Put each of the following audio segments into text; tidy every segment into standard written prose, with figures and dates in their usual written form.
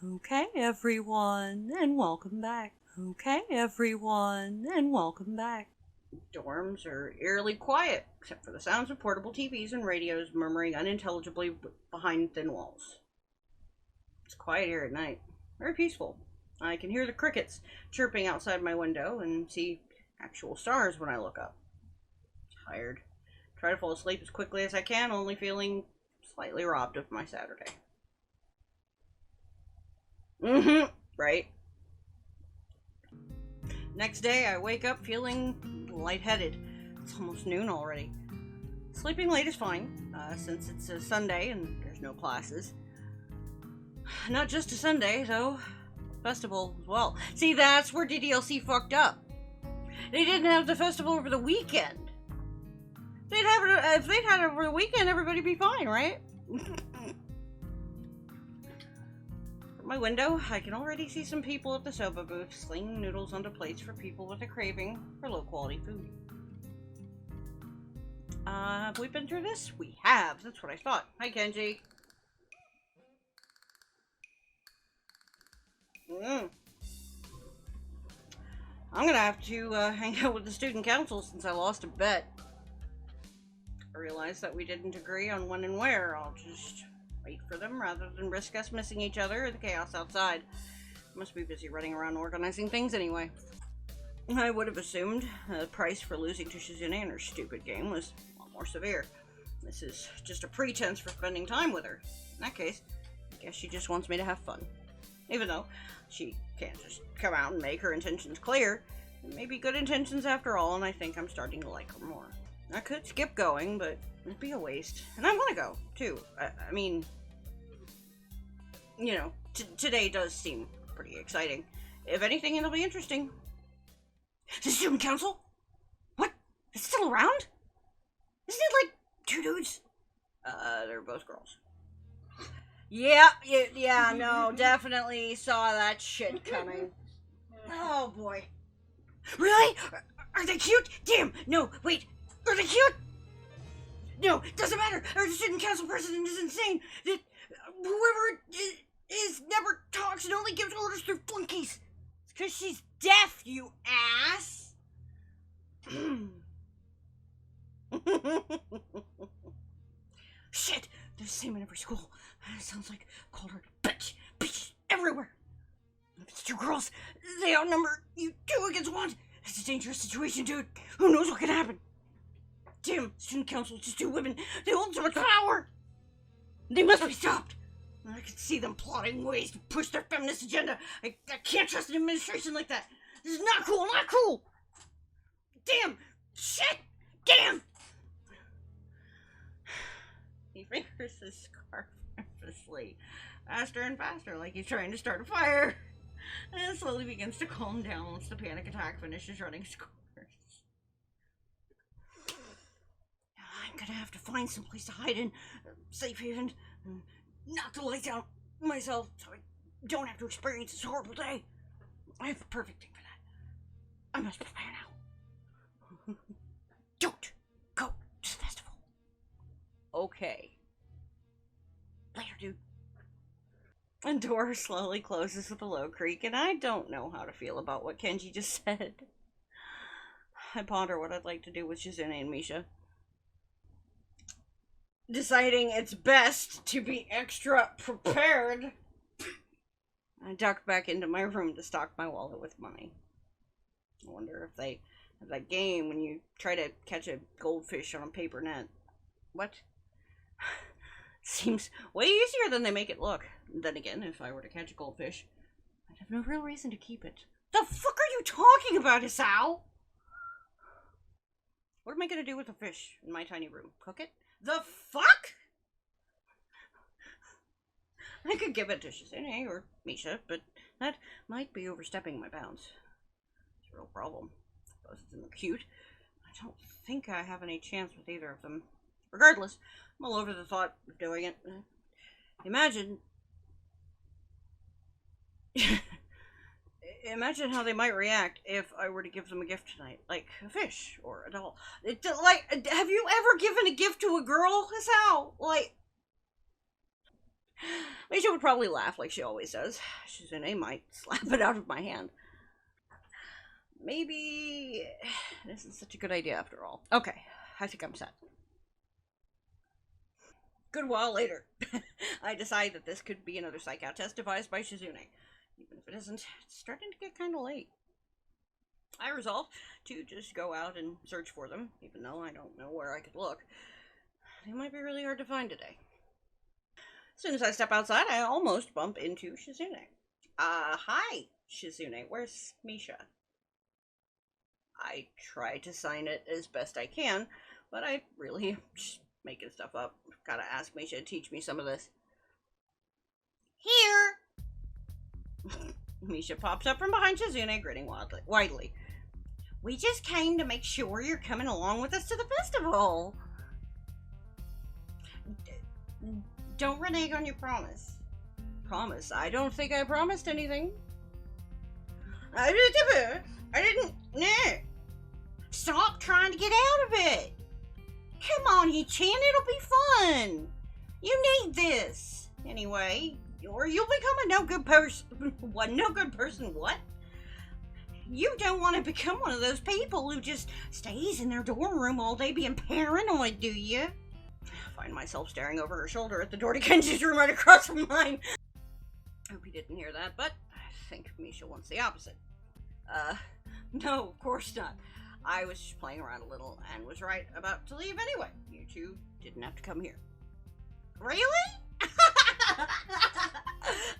Okay, everyone, and welcome back. Okay, everyone, and welcome back. Dorms are eerily quiet, except for the sounds of portable TVs and radios murmuring unintelligibly behind thin walls. It's quiet here at night. Very peaceful. I can hear the crickets chirping outside my window and see actual stars when I look up. Tired. Try to fall asleep as quickly as I can, only feeling slightly robbed of my Saturday. Right. Next day, I wake up feeling lightheaded. It's almost noon already. Sleeping late is fine, since it's a Sunday and there's no classes. Not just a Sunday, though. Festival as well. See, that's where DDLC fucked up. They didn't have the festival over the weekend. If they'd had it over the weekend, everybody'd be fine, right? From my window, I can already see some people at the soba booth slinging noodles onto plates for people with a craving for low-quality food. Have we been through this? We have. That's what I thought. Hi, Kenji. I'm gonna have to hang out with the student council since I lost a bet. I realized that we didn't agree on when and where. I'll just wait for them rather than risk us missing each other or the chaos outside. Must be busy running around organizing things anyway. I would have assumed the price for losing to Shizune in her stupid game was a lot more severe. This is just a pretense for spending time with her. In that case, I guess she just wants me to have fun. Even though she can't just come out and make her intentions clear. It may be good intentions after all, and I think I'm starting to like her more. I could skip going, but it'd be a waste. And I want to go, too. I mean, you know, today does seem pretty exciting. If anything, it'll be interesting. The student council? What? It's still around? Isn't it like 2 dudes? They're both girls. Yeah, no, definitely saw that shit coming. Oh, boy. Really? Are they cute? Damn, no, wait. Are they cute? No, doesn't matter. Our student council president is insane. That whoever is never talks and only gives orders through flunkies. It's because she's deaf, you ass. Shit, there's the same in every school. It sounds like called her bitch everywhere. If it's 2 girls, they outnumber you 2 against 1. It's a dangerous situation, dude. Who knows what can happen? Damn, student council is just 2 women. They hold so much power. They must be stopped. I can see them plotting ways to push their feminist agenda. I can't trust an administration like that. This is not cool, not cool. Damn, shit, damn. He fingers his scarf nervously, faster and faster, like he's trying to start a fire. And slowly begins to calm down once the panic attack finishes running scores. I'm gonna have to find some place to hide in, safe haven, and knock the lights out myself so I don't have to experience this horrible day. I have the perfect thing for that. I must prepare now. Don't go to the festival. Okay. Later, dude. The door slowly closes with a low creak, and I don't know how to feel about what Kenji just said. I ponder what I'd like to do with Shizune and Misha. Deciding it's best to be extra prepared, I duck back into my room to stock my wallet with money. I wonder if they have that game when you try to catch a goldfish on a paper net. What? Seems way easier than they make it look. Then again, if I were to catch a goldfish, I'd have no real reason to keep it. The fuck are you talking about, Isao? What am I gonna do with a fish in my tiny room? Cook it? The fuck? I could give it to Shizune or Misha, but that might be overstepping my bounds. It's a real problem. Both of them are cute. I don't think I have any chance with either of them. Regardless, I'm all over the thought of doing it. Imagine how they might react if I were to give them a gift tonight, like a fish or a doll. Have you ever given a gift to a girl? That's how, Misha would probably laugh like she always does. Shizune might slap it out of my hand. Maybe this is such a good idea after all. Okay, I think I'm set. Good while later, I decide that this could be another psych out test devised by Shizune. Even if it isn't, it's starting to get kind of late. I resolve to just go out and search for them, even though I don't know where I could look. They might be really hard to find today. As soon as I step outside, I almost bump into Shizune. Hi, Shizune. Where's Misha? I try to sign it as best I can, but I really am just making stuff up. Gotta ask Misha to teach me some of this. Here! Misha pops up from behind Shizune, grinning widely. We just came to make sure you're coming along with us to the festival. Don't renege on your promise. Promise? I don't think I promised anything. I didn't. No. Stop trying to get out of it. Come on, He-chan, it'll be fun. You need this. Anyway, or you'll become a no good person. What? No good person? What? You don't want to become one of those people who just stays in their dorm room all day being paranoid, do you? I find myself staring over her shoulder at the door to Kenji's room right across from mine. Hope he didn't hear that, but I think Misha wants the opposite. No, of course not. I was just playing around a little and was right about to leave anyway. You two didn't have to come here. Really?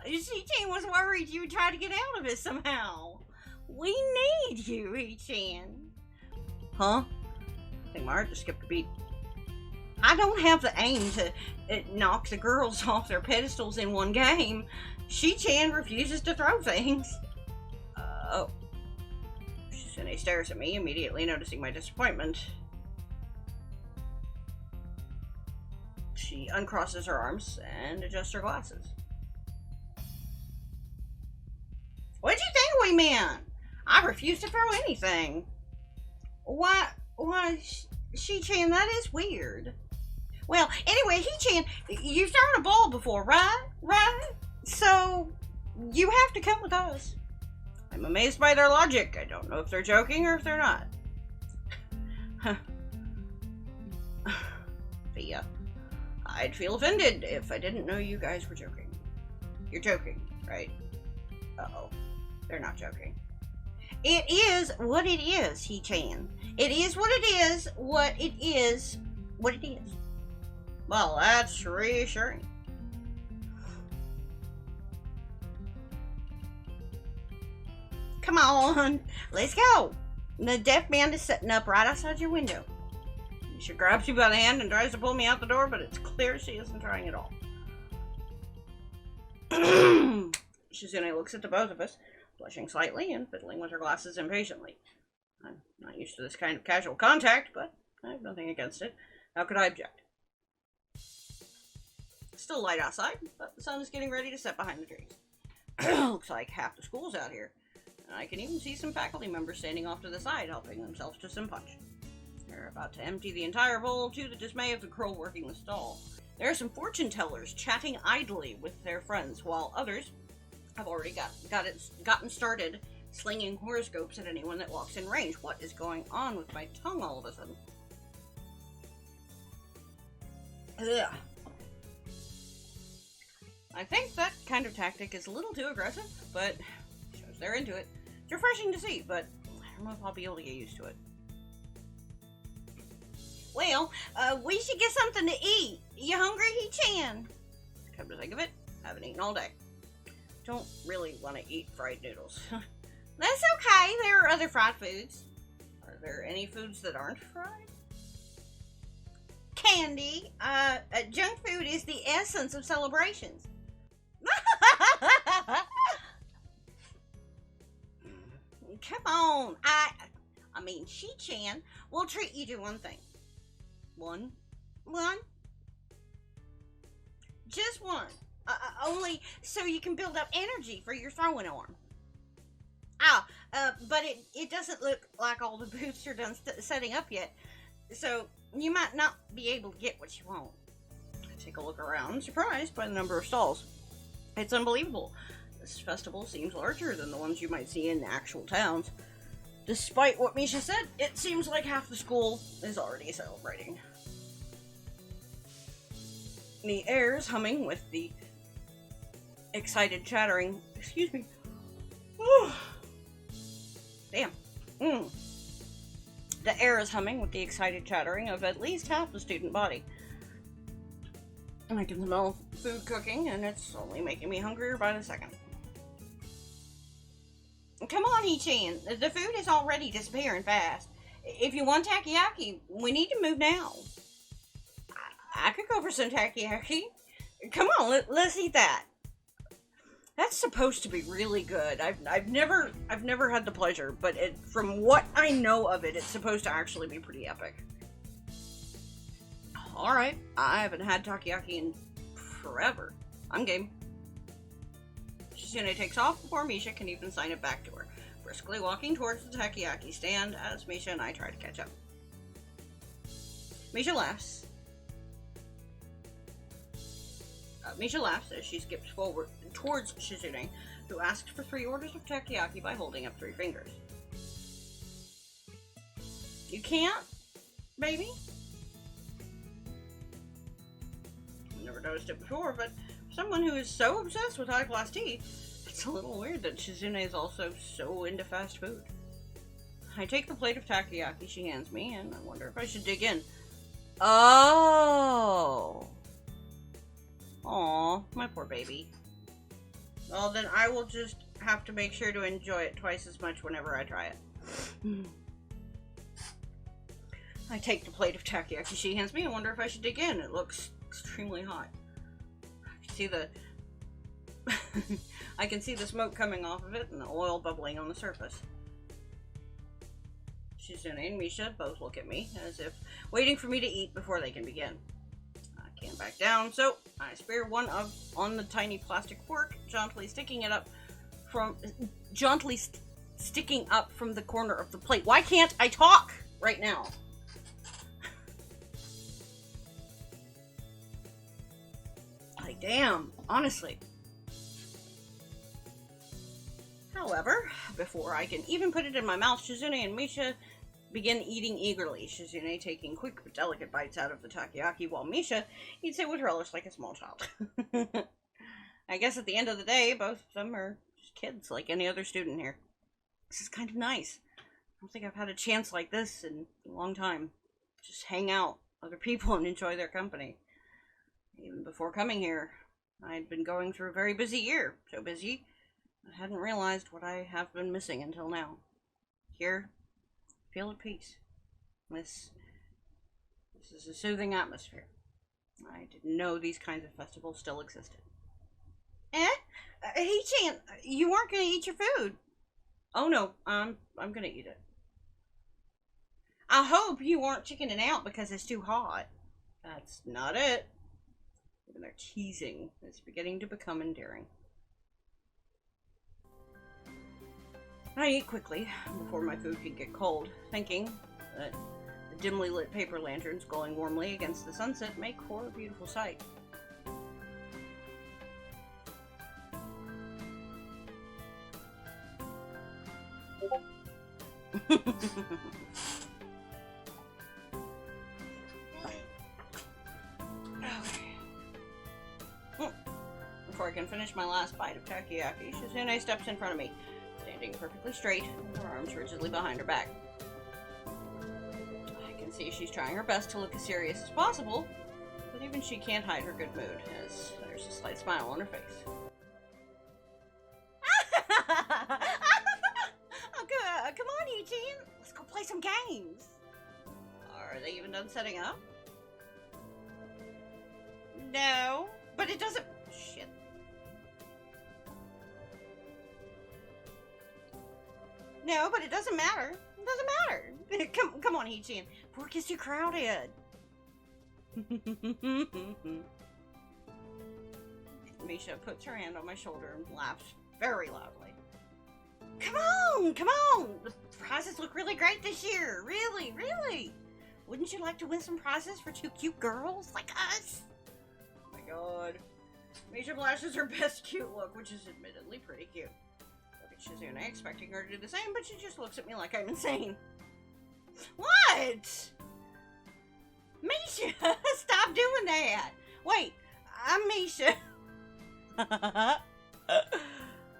He-chan was worried you would try to get out of it somehow. We need you, He-chan. Huh? I think my heart just skipped a beat. I don't have the aim to knock the girls off their pedestals in one game. She-chan refuses to throw things. Oh. Shizune stares at me, immediately noticing my disappointment. She uncrosses her arms and adjusts her glasses. What do you think we meant? I refuse to throw anything. Why, She-chan, that is weird. Well, anyway, He-chan, you've thrown a ball before, right? Right? So, you have to come with us. I'm amazed by their logic. I don't know if they're joking or if they're not. Thea, I'd feel offended if I didn't know you guys were joking. You're joking, right? Uh-oh. They're not joking. It is what it is, He-chan. It is what it is, what it is, what it is. Well, that's reassuring. Come on, let's go. The deaf band is sitting up right outside your window. She grabs you by the hand and tries to pull me out the door, but it's clear she isn't trying at all. Shizune looks at the both of us, blushing slightly and fiddling with her glasses impatiently. I'm not used to this kind of casual contact, but I have nothing against it. How could I object? It's still light outside, but the sun is getting ready to set behind the trees. Looks like half the school's out here. And I can even see some faculty members standing off to the side, helping themselves to some punch. They're about to empty the entire bowl, to the dismay of the crow working the stall. There are some fortune tellers chatting idly with their friends, while others have already gotten started slinging horoscopes at anyone that walks in range. What is going on with my tongue all of a sudden? Ugh. I think that kind of tactic is a little too aggressive, but shows they're into it. It's refreshing to see, but I don't know if I'll be able to get used to it. Well, we should get something to eat. You hungry, He-chan? Come to think of it, I haven't eaten all day. Don't really want to eat fried noodles. That's okay, there are other fried foods. Are there any foods that aren't fried? Candy. Junk food is the essence of celebrations. Come on. I mean, She-chan will treat you to one thing. One? Just one. Only so you can build up energy for your throwing arm. But it doesn't look like all the booths are done setting up yet. So you might not be able to get what you want. take a look around, surprised by the number of stalls. It's unbelievable. This festival seems larger than the ones you might see in actual towns. Despite what Misha said, it seems like half the school is already celebrating. The air is humming with the excited chattering. Excuse me. Damn. The air is humming with the excited chattering of at least half the student body. And I can smell food cooking, and it's only making me hungrier by the second. Come on, Hee-chan. The food is already disappearing fast. If you want takoyaki, we need to move now. I could go for some takoyaki. Come on, let's eat that. That's supposed to be really good. I've never had the pleasure, but from what I know of it, it's supposed to actually be pretty epic. All right, I haven't had takoyaki in forever. I'm game. Shizune takes off before Misha can even sign it back to her, briskly walking towards the takoyaki stand as Misha and I try to catch up. Misha laughs. Misha laughs as she skips forward towards Shizune, who asks for 3 orders of takoyaki by holding up 3 fingers. You can't, baby? I've never noticed it before, but for someone who is so obsessed with high-class tea, it's a little weird that Shizune is also so into fast food. I take the plate of takoyaki she hands me, and I wonder if I should dig in. Oh! Aw, my poor baby. Well, then I will just have to make sure to enjoy it twice as much whenever I try it. I take the plate of takoyaki she hands me and wonder if I should dig in. It looks extremely hot. I can see the I can see the smoke coming off of it and the oil bubbling on the surface. Shizune and Misha both look at me as if waiting for me to eat before they can begin. I can't back down, so I spear one on the tiny plastic fork, jauntily sticking up from the corner of the plate. Why can't I talk right now? Like, damn, honestly. However, before I can even put it in my mouth, Shizune and Misha begin eating eagerly, Shizune taking quick but delicate bites out of the takoyaki, while Misha eats it with relish like a small child. I guess at the end of the day, both of them are just kids like any other student here. This is kind of nice. I don't think I've had a chance like this in a long time. Just hang out with other people and enjoy their company. Even before coming here, I'd been going through a very busy year. So busy, I hadn't realized what I have been missing until now. Here, I feel at peace. This is a soothing atmosphere. I didn't know these kinds of festivals still existed. Hee-chan, you weren't gonna eat your food. Oh no, I'm gonna eat it. I hope you weren't chickening out because it's too hot. That's not it. Even their teasing is beginning to become endearing. I eat quickly before my food can get cold, thinking that the dimly lit paper lanterns glowing warmly against the sunset make for a beautiful sight. Before I can finish my last bite of takoyaki, Shizune steps in front of me, standing perfectly straight, with her arms rigidly behind her back. I can see she's trying her best to look as serious as possible, but even she can't hide her good mood, as there's a slight smile on her face. Oh, come on, Eugene! Let's go play some games! Are they even done setting up? No, but it doesn't... Shit. No, but it doesn't matter. It doesn't matter. Come on, Hee-chan. Fork is too crowded. Misha puts her hand on my shoulder and laughs very loudly. Come on, come on. The prizes look really great this year. Really, really. Wouldn't you like to win some prizes for 2 cute girls like us? god. Misha flashes her best cute look, which is admittedly pretty cute. Look at Shizune, expecting her to do the same, but she just looks at me like I'm insane. What? Misha, stop doing that. Wait, I'm Misha.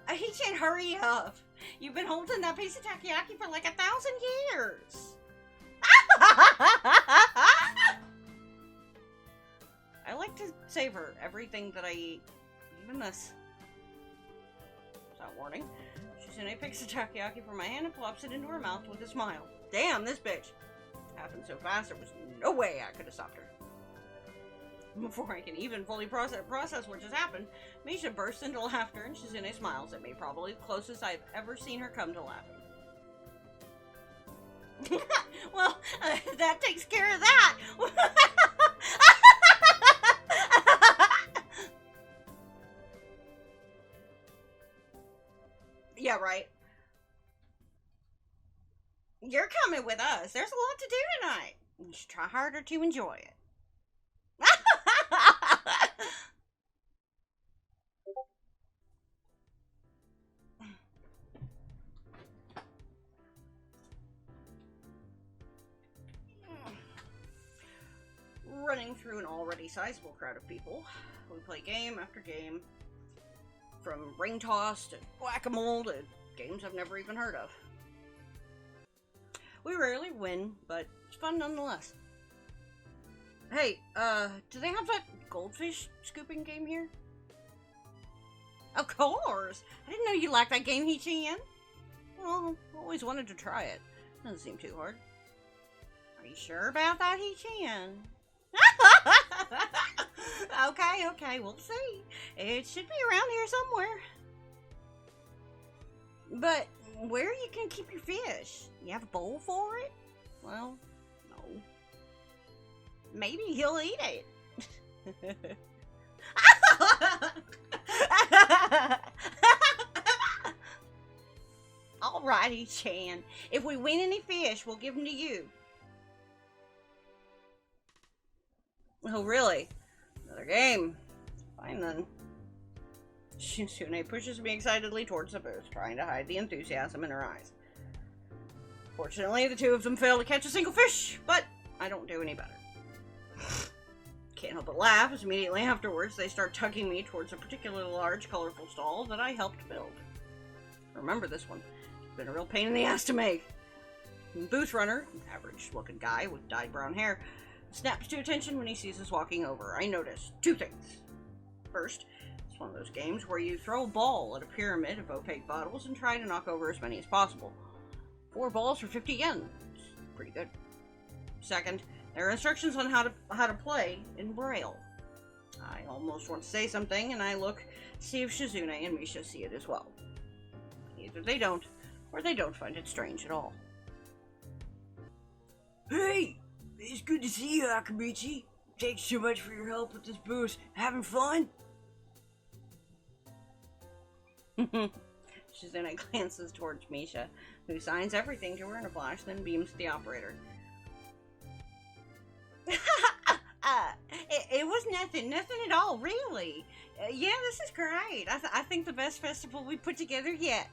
He-chan, hurry up. You've been holding that piece of takoyaki for like 1,000 years. I like to savor everything that I eat, even this. Without warning, Shizune picks the takoyaki from my hand and plops it into her mouth with a smile. Damn, this bitch. It happened so fast, there was no way I could have stopped her. Before I can even fully process what just happened, Misha bursts into laughter and Shizune smiles at me, probably the closest I've ever seen her come to laughing. Well, that takes care of that. Yeah, right. You're coming with us. There's a lot to do tonight. You should try harder to enjoy it. Running through an already sizable crowd of people, we play game after game, from ring toss to whack-a-mole to games I've never even heard of. We rarely win, but it's fun nonetheless. Hey, do they have that goldfish scooping game here? Of course! I didn't know you liked that game, He-chan. Well, always wanted to try it. Doesn't seem too hard. Are you sure about that, He-chan? Okay, we'll see. It should be around here somewhere. But where you can keep your fish? You have a bowl for it? Well, no. Maybe he'll eat it. Alrighty, Chan. If we win any fish, we'll give them to you. Oh, really? Another game. Fine then. Shizune pushes me excitedly towards the booth, trying to hide the enthusiasm in her eyes. Fortunately, the two of them fail to catch a single fish, but I don't do any better. Can't help but laugh as immediately afterwards they start tugging me towards a particularly large, colorful stall that I helped build. Remember this one. It's been a real pain in the ass to make. The booth runner, average-looking guy with dyed brown hair, snaps to attention when he sees us walking over. I notice two things. First, it's one of those games where you throw a ball at a pyramid of opaque bottles and try to knock over as many as possible. 4 balls for 50 yen. It's pretty good. Second, there are instructions on how to play in Braille. I almost want to say something, and I look, see if Shizune and Misha see it as well. Either they don't, or they don't find it strange at all. Hey! It's good to see you, Akamichi. Thanks so much for your help with this booth. Having fun? Shizune glances towards Misha, who signs everything to her in a flash, then beams to the operator. It was nothing at all, really. Yeah, this is great. I think the best festival we put together yet.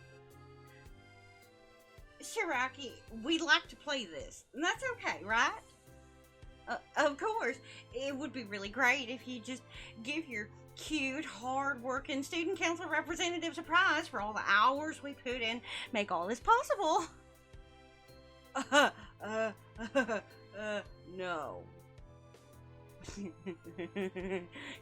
Shiraki, we'd like to play this, and that's okay, right? Of course. It would be really great if you just give your cute, hard-working student council representatives a prize for all the hours we put in, make all this possible. No.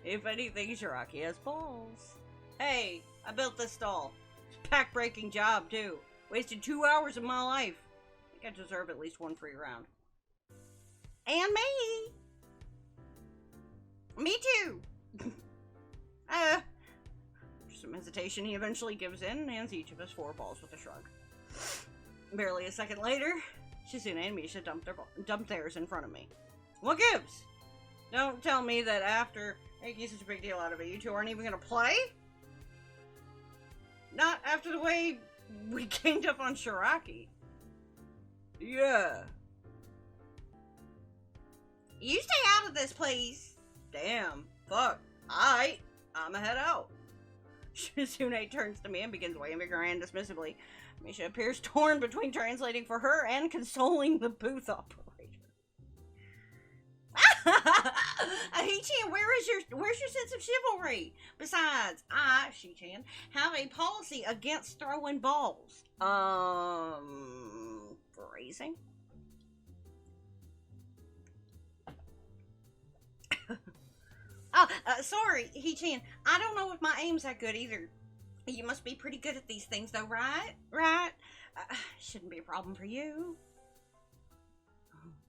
If anything, Shiraki has balls. Hey, I built this stall. It's a pack-breaking job, too. Wasted 2 hours of my life. I think I deserve at least one free round. And me! Me too! After some hesitation, he eventually gives in and hands each of us 4 balls with a shrug. Barely a second later, Shizune and Misha dumped theirs in front of me. What gives? Don't tell me that after making such a big deal out of it, you two aren't even gonna play? Not after the way we ganged up on Shiraki. Yeah. You stay out of this, please. Damn. Fuck. Alright, I'ma head out. Shizune turns to me and begins waving her hand dismissively. Misha appears torn between translating for her and consoling the booth operator. He-chan, where's your sense of chivalry? Besides, I, She-chan, have a policy against throwing balls. Phrasing? Sorry, He-chan. I don't know if my aim's that good either. You must be pretty good at these things, though, right? Right? Shouldn't be a problem for you.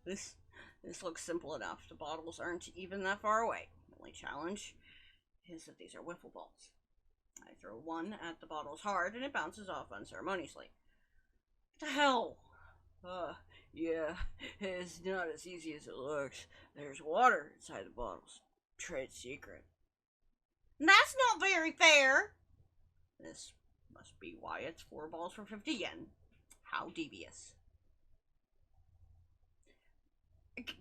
This looks simple enough. The bottles aren't even that far away. The only challenge is that these are wiffle balls. I throw one at the bottles hard, and it bounces off unceremoniously. What the hell? Yeah, it's not as easy as it looks. There's water inside the bottles. Trade secret. That's not very fair. This must be why it's 4 balls for 50 yen. How devious.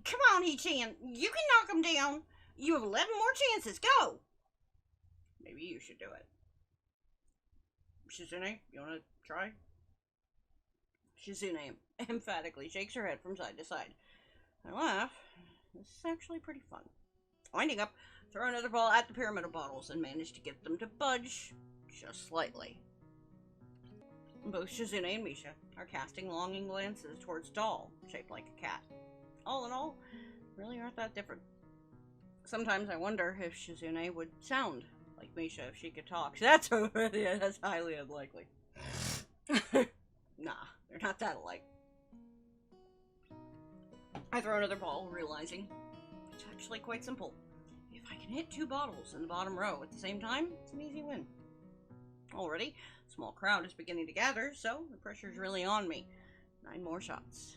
Come on, He-chan. You can knock them down. You have 11 more chances. Go. Maybe you should do it. Shizune, you want to try? Shizune emphatically shakes her head from side to side. I laugh. This is actually pretty fun. Winding up, throw another ball at the pyramid of bottles and manage to get them to budge just slightly. Both Shizune and Misha are casting longing glances towards doll, shaped like a cat. All in all, really aren't that different. Sometimes I wonder if Shizune would sound like Misha if she could talk. That's highly unlikely. Nah, they're not that alike. I throw another ball, realizing it's actually quite simple. If I can hit 2 bottles in the bottom row at the same time, it's an easy win. Already, a small crowd is beginning to gather, so the pressure's really on me. 9 more shots.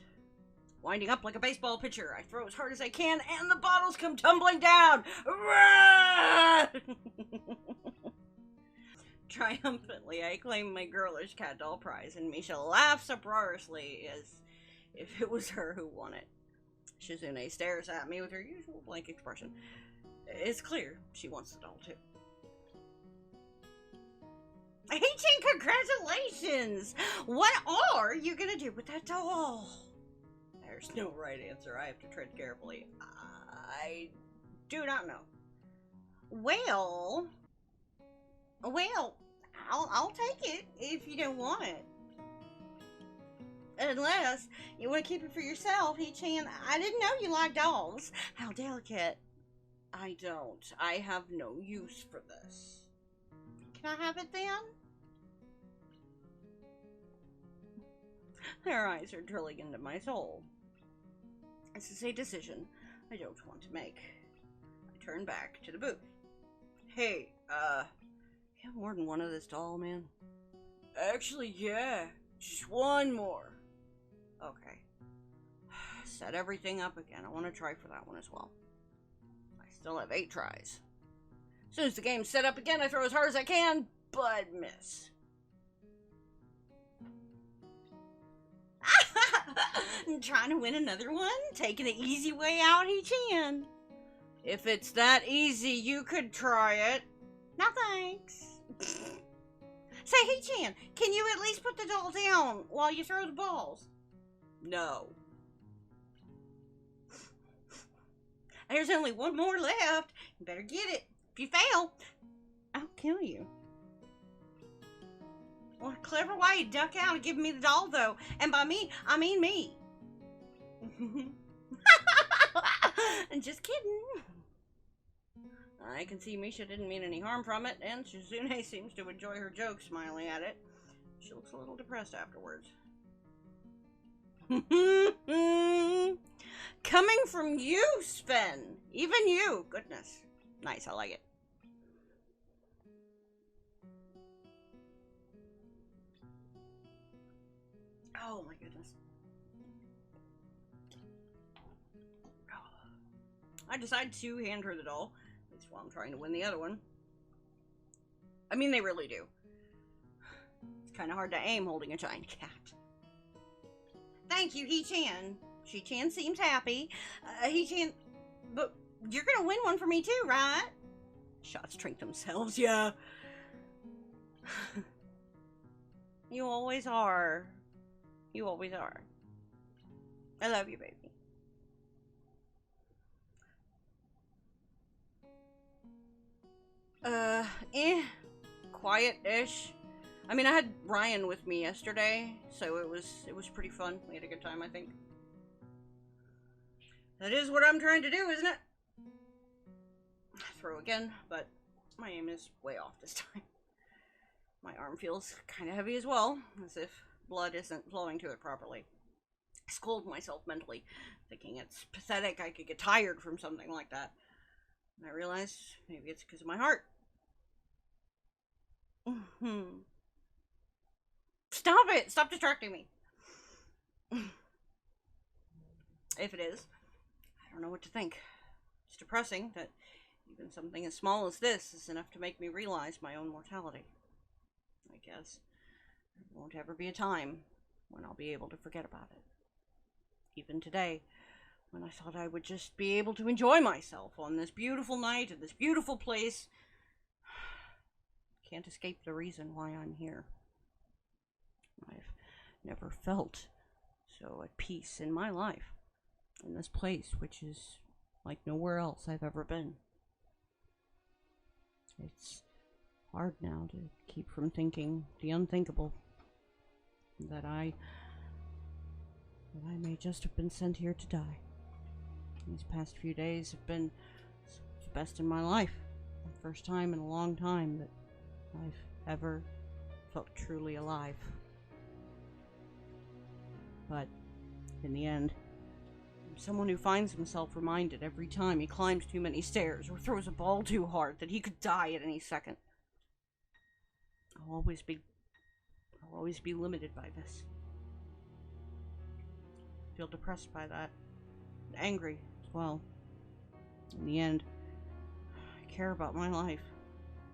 Winding up like a baseball pitcher, I throw as hard as I can, and the bottles come tumbling down! Triumphantly, I claim my girlish cat doll prize, and Misha laughs uproariously as if it was her who won it. Shizune stares at me with her usual blank expression. It's clear she wants the doll, too. Hey-chan, congratulations! What are you gonna do with that doll? There's no right answer. I have to tread carefully. I do not know. Well, I'll take it if you don't want it. Unless you want to keep it for yourself, He-chan. I didn't know you liked dolls. How delicate. I don't. I have no use for this. Can I have it then? Their eyes are drilling into my soul. This is a decision I don't want to make. I turn back to the booth. Hey, you have more than one of this doll, man? Actually, yeah. Just one more. Okay. Set everything up again. I want to try for that one as well. I still have 8 tries. As soon as the game's set up again, I throw as hard as I can, but miss. Trying to win another one? Taking the easy way out, He-chan. If it's that easy, you could try it. No thanks. Say, He-chan, can you at least put the doll down while you throw the balls? No. There's only one more left. You better get it. If you fail, I'll kill you. What a clever way to duck out and give me the doll, though. And by me, I mean me. Just kidding. I can see Misha didn't mean any harm from it, and Shizune seems to enjoy her joke, smiling at it. She looks a little depressed afterwards. Coming from you, Sven. Even you. Goodness. Nice, I like it. Oh my goodness. I decide to hand her the doll, at least while I'm trying to win the other one. I mean, they really do. It's kind of hard to aim holding a giant cat. Thank you, He-chan. She-chan seems happy. He-chan, but you're gonna win one for me too, right? Shots drink themselves, yeah. You always are. You always are. I love you, baby. Quiet-ish. I mean, I had Ryan with me yesterday, so it was pretty fun. We had a good time, I think. That is what I'm trying to do, isn't it? Throw again, but my aim is way off this time. My arm feels kind of heavy as well, as if blood isn't flowing to it properly. I scold myself mentally, thinking it's pathetic I could get tired from something like that. And I realized maybe it's because of my heart. Stop it! Stop distracting me! If it is, I don't know what to think. It's depressing that even something as small as this is enough to make me realize my own mortality. I guess there won't ever be a time when I'll be able to forget about it. Even today, when I thought I would just be able to enjoy myself on this beautiful night in this beautiful place, can't escape the reason why I'm here. I've never felt so at peace in my life, in this place, which is like nowhere else I've ever been. It's hard now to keep from thinking the unthinkable, that I may just have been sent here to die. These past few days have been the best in my life. The first time in a long time that I've ever felt truly alive. But in the end, I'm someone who finds himself reminded every time he climbs too many stairs or throws a ball too hard that he could die at any second. I'll always be limited by this. I feel depressed by that. And angry as well. In the end, I care about my life.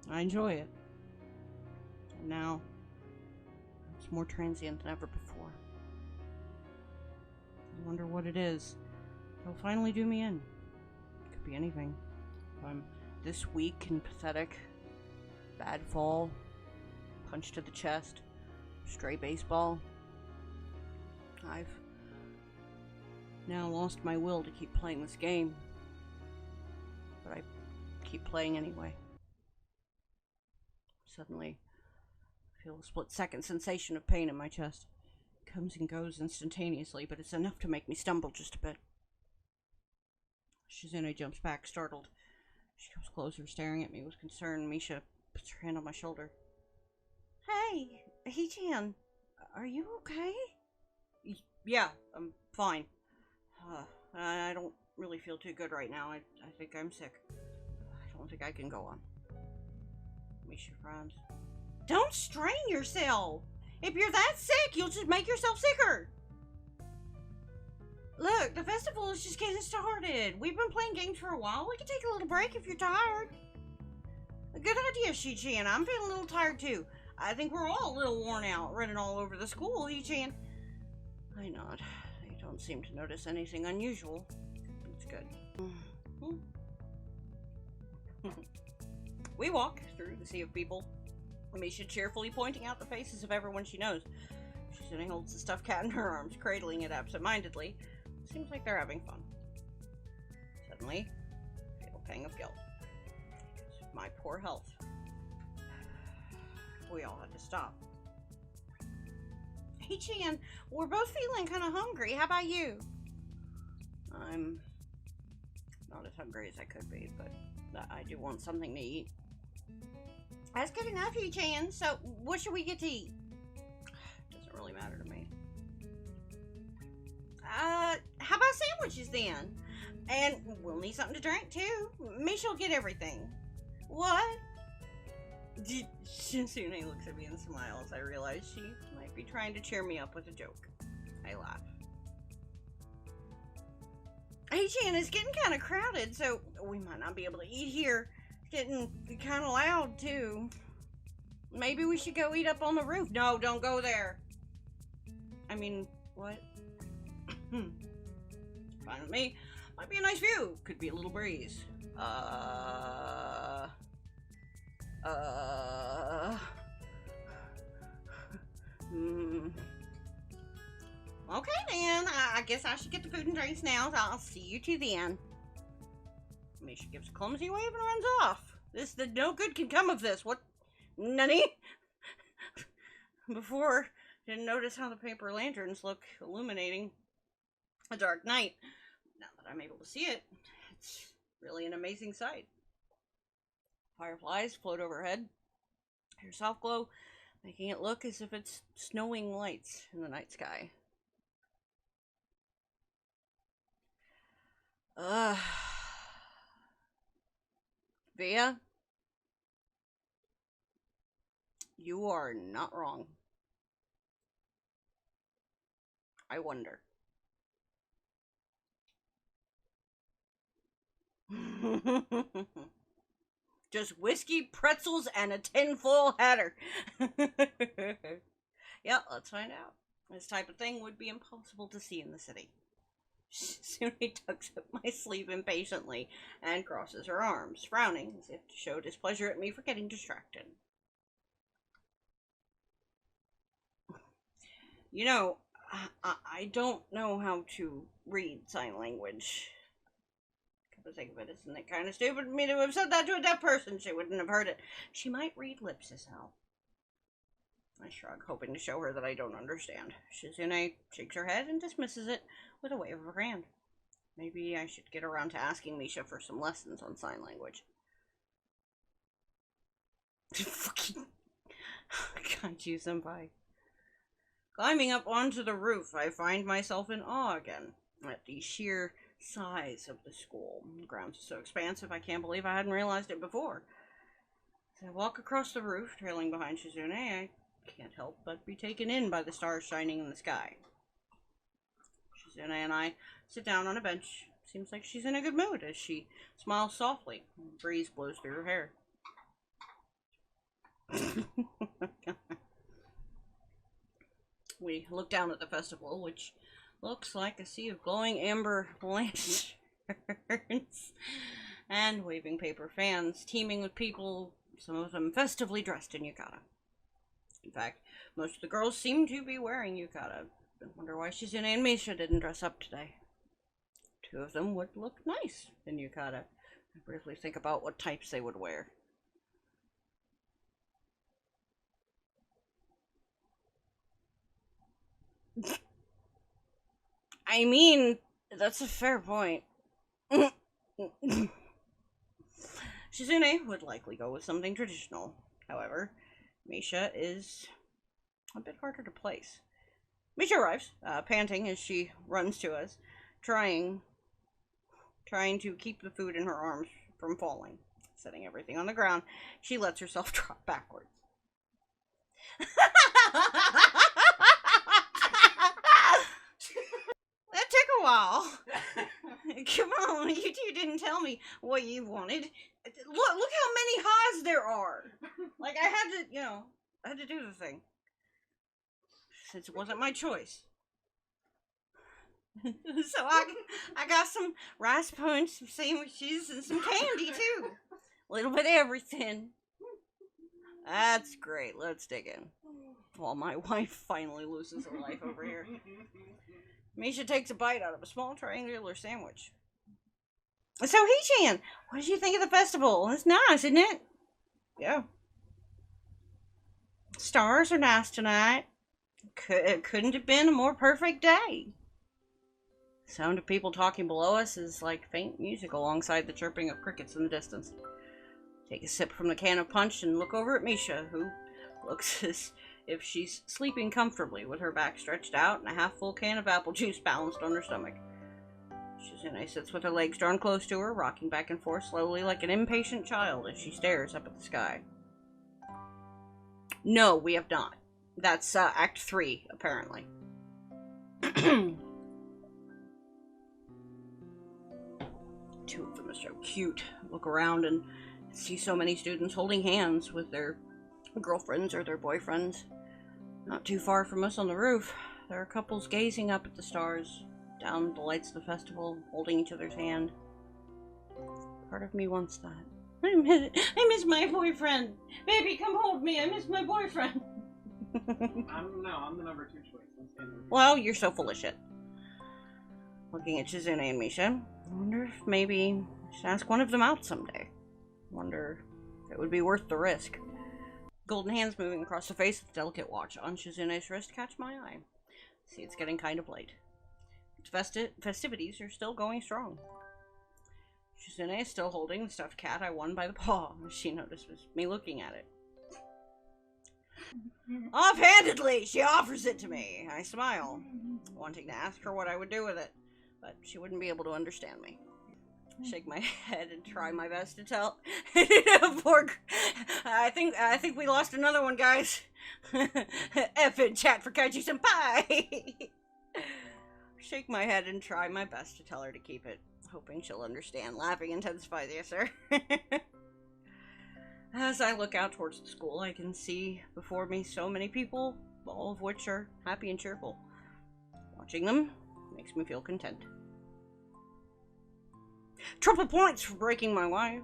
I enjoy it. And now, it's more transient than ever before. I wonder what it is that'll finally do me in. It could be anything. If I'm this weak and pathetic, bad fall, punch to the chest, stray baseball. I've now lost my will to keep playing this game, but I keep playing anyway. Suddenly, I feel a split-second sensation of pain in my chest. It comes and goes instantaneously, but it's enough to make me stumble just a bit. Shizune jumps back, startled. She comes closer, staring at me with concern. Misha puts her hand on my shoulder. Hey, Hee-chan, are you okay? Yeah, I'm fine. I don't really feel too good right now. I think I'm sick. I don't think I can go on. Misha frowns. Don't strain yourself! If you're that sick, you'll just make yourself sicker! Look, the festival is just getting started. We've been playing games for a while. We can take a little break if you're tired. A good idea, Shi-chan. I'm feeling a little tired too. I think we're all a little worn out, running all over the school, Hee-chan. I nod. They don't seem to notice anything unusual. It's good. We walk through the sea of people. Misha cheerfully pointing out the faces of everyone she knows. Shizune holds the stuffed cat in her arms, cradling it absent-mindedly. Seems like they're having fun. Suddenly, a fatal pang of guilt. My poor health. We all had to stop. Hey, Chan, we're both feeling kind of hungry. How about you? I'm not as hungry as I could be, but I do want something to eat. That's good enough, Hee-chan. So, what should we get to eat? Doesn't really matter to me. How about sandwiches then? And we'll need something to drink too. Misha will get everything. What? Shizune looks at me and smiles. I realize she might be trying to cheer me up with a joke. I laugh. Hey, Chan, it's getting kind of crowded, so we might not be able to eat here. It's getting kind of loud, too. Maybe we should go eat up on the roof. No, don't go there. I mean, what? Fine with me. Might be a nice view. Could be a little breeze. Hmm. Okay then, I guess I should get the food and drinks now, so I'll see you two then. Misha gives a clumsy wave and runs off. No good can come of this. What? Nani? Before, didn't notice how the paper lanterns look illuminating a dark night. Now that I'm able to see it, it's really an amazing sight. Fireflies float overhead, their soft glow making it look as if it's snowing lights in the night sky. Via, you are not wrong. I wonder. Just whiskey, pretzels, and a tin-full header. Yeah, let's find out. This type of thing would be impossible to see in the city. Shizune tugs up my sleeve impatiently and crosses her arms, frowning as if to show displeasure at me for getting distracted. You know, I don't know how to read sign language. Come to think of it, isn't it kind of stupid of me to have said that to a deaf person? She wouldn't have heard it. She might read lips as hell. I shrug, hoping to show her that I don't understand. Shizune shakes her head and dismisses it with a wave of her hand. Maybe I should get around to asking Misha for some lessons on sign language. Fucking Kaiju senpai. Climbing up onto the roof, I find myself in awe again at the sheer size of the school. The ground is so expansive, I can't believe I hadn't realized it before. As I walk across the roof, trailing behind Shizune, I can't help but be taken in by the stars shining in the sky. Shizune and I sit down on a bench. Seems like she's in a good mood as she smiles softly. A breeze blows through her hair. We look down at the festival, which looks like a sea of glowing amber lanterns and waving paper fans, teeming with people, some of them festively dressed in yukata. In fact, most of the girls seem to be wearing yukata. I wonder why Shizune and Misha didn't dress up today. Two of them would look nice in yukata. I briefly think about what types they would wear. I mean, that's a fair point. Shizune would likely go with something traditional. However, Misha is a bit harder to place. Misha arrives, panting as she runs to us, trying to keep the food in her arms from falling. Setting everything on the ground, she lets herself drop backwards. That took a while. Come on, you two didn't tell me what you wanted. Look how many ha's there are. Like, I had to do the thing. Since it wasn't my choice. So I got some rice punch, some sandwiches, and some candy too. A little bit of everything. That's great. Let's dig in. While my wife finally loses her life over here. Misha takes a bite out of a small triangular sandwich. So, Hee-chan, what did you think of the festival? It's nice, isn't it? Yeah. Stars are nice tonight. Couldn't have been a more perfect day. The sound of people talking below us is like faint music alongside the chirping of crickets in the distance. Take a sip from the can of punch and look over at Misha, who looks as if she's sleeping comfortably with her back stretched out and a half-full can of apple juice balanced on her stomach. Shizune sits with her legs drawn close to her, rocking back and forth slowly like an impatient child as she stares up at the sky. No, we have not. That's Act 3, apparently. Two of them are so cute. Look around and see so many students holding hands with their girlfriends or their boyfriends. Not too far from us on the roof, there are couples gazing up at the stars, down the lights of the festival, holding each other's hand. Part of me wants that. I miss my boyfriend. Baby, come hold me. I miss my boyfriend. I'm the number 2 choice. I'm staying over here. Well, you're so full of shit. Looking at Shizune and Misha, I wonder if maybe I should ask one of them out someday. Wonder if it would be worth the risk. Golden hands moving across the face with the delicate watch on Shizune's wrist catch my eye. See, it's getting kind of late. Festivities are still going strong. Shizune is still holding the stuffed cat I won by the paw. She notices me looking at it. Offhandedly, she offers it to me. I smile, wanting to ask her what I would do with it, but she wouldn't be able to understand me. Shake my head and try my best to tell. I think we lost another one, guys. Effing chat for Kaiji Senpai. Shake my head and try my best to tell her to keep it, hoping she'll understand. Laughing intensifies the answer. As I look out towards the school, I can see before me so many people, all of which are happy and cheerful. Watching them makes me feel content. Triple points for breaking my wife.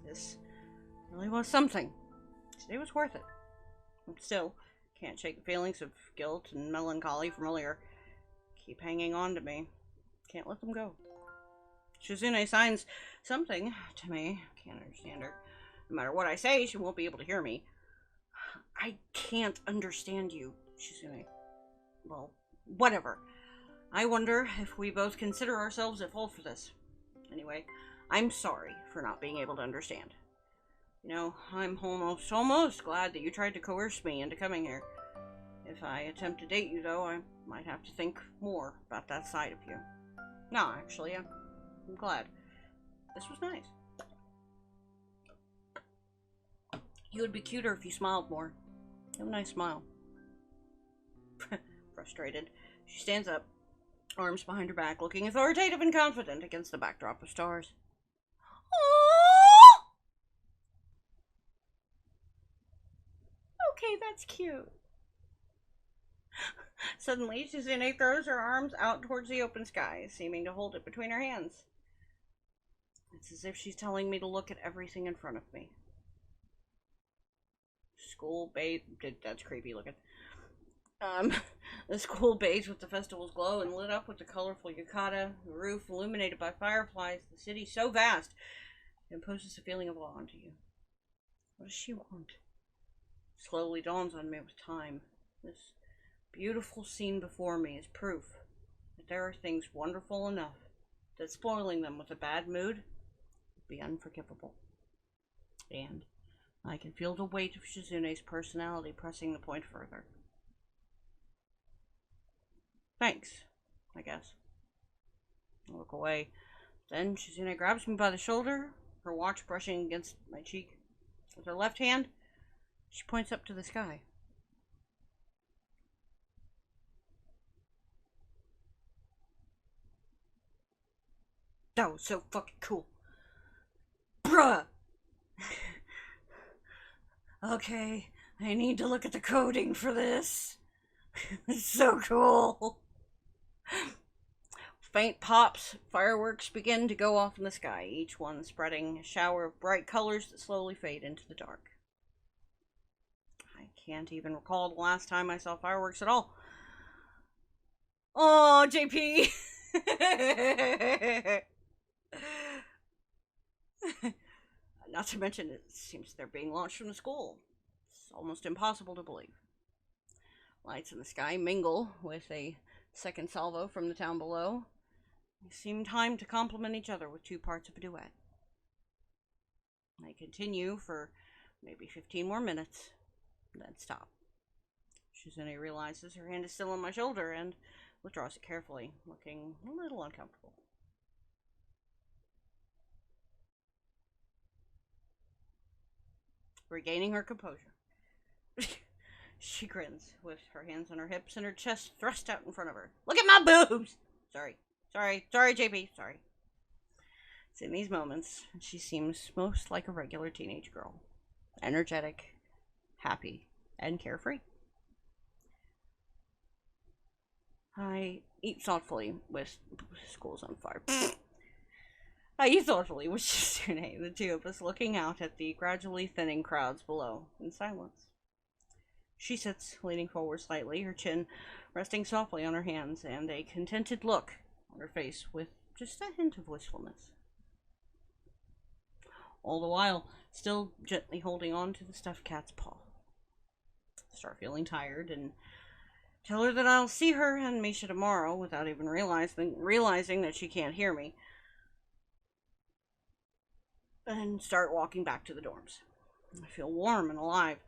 This really was something. Today was worth it. But still, can't shake the feelings of guilt and melancholy from earlier. Keep hanging on to me. Can't let them go. Shizune signs something to me. Can't understand her. No matter what I say, she won't be able to hear me. I can't understand you, Shizune. Well, whatever. I wonder if we both consider ourselves at fault for this. Anyway, I'm sorry for not being able to understand. You know, I'm almost glad that you tried to coerce me into coming here. If I attempt to date you, though, I might have to think more about that side of you. No, actually, I'm glad. This was nice. You would be cuter if you smiled more. You have a nice smile. Frustrated, she stands up, arms behind her back, looking authoritative and confident against the backdrop of stars. Aww! Okay, that's cute. Suddenly, Shizune throws her arms out towards the open sky, seeming to hold it between her hands. It's as if she's telling me to look at everything in front of me. School bathe. That's creepy looking. The school bathed with the festival's glow and lit up with the colorful yukata, the roof illuminated by fireflies, the city so vast, it imposes a feeling of awe onto you. What does she want? Slowly dawns on me with time. This beautiful scene before me is proof that there are things wonderful enough that spoiling them with a bad mood would be unforgivable. And I can feel the weight of Shizune's personality pressing the point further. Thanks, I guess. I look away. Then Shizune grabs me by the shoulder, her watch brushing against my cheek. With her left hand, she points up to the sky. That was so fucking cool. Bruh! Okay, I need to look at the coding for this. It's so cool. Faint pops, fireworks begin to go off in the sky, each one spreading a shower of bright colors that slowly fade into the dark. I can't even recall the last time I saw fireworks at all. Oh, JP! Not to mention, it seems they're being launched from the school. It's almost impossible to believe. Lights in the sky mingle with a second salvo from the town below. They seem timed to complement each other with two parts of a duet. I continue for maybe 15 more minutes, then stop. Shizune realizes her hand is still on my shoulder and withdraws it carefully, looking a little uncomfortable. Regaining her composure. She grins, with her hands on her hips and her chest thrust out in front of her. Look at my boobs! Sorry, JP, sorry. It's in these moments she seems most like a regular teenage girl. Energetic, happy, and carefree. I eat thoughtfully with school's on fire. I eat thoughtfully with Shizune, the two of us looking out at the gradually thinning crowds below in silence. She sits, leaning forward slightly, her chin resting softly on her hands, and a contented look on her face with just a hint of wistfulness. All the while, still gently holding on to the stuffed cat's paw. Start feeling tired and tell her that I'll see her and Misha tomorrow without even realizing that she can't hear me. And start walking back to the dorms. I feel warm and alive,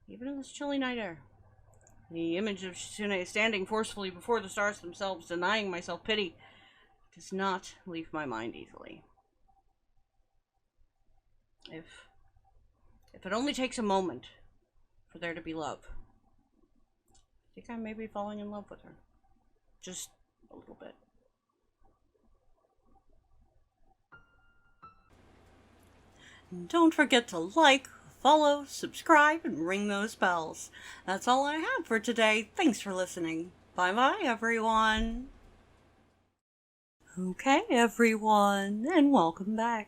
even in this chilly night air. The image of Shizune standing forcefully before the stars themselves, denying myself pity, does not leave my mind easily. If it only takes a moment for there to be love, I think I may be falling in love with her. Just a little bit. And don't forget to like, follow, subscribe, and ring those bells. That's all I have for today. Thanks for listening. Bye-bye, everyone. Okay, everyone, and welcome back.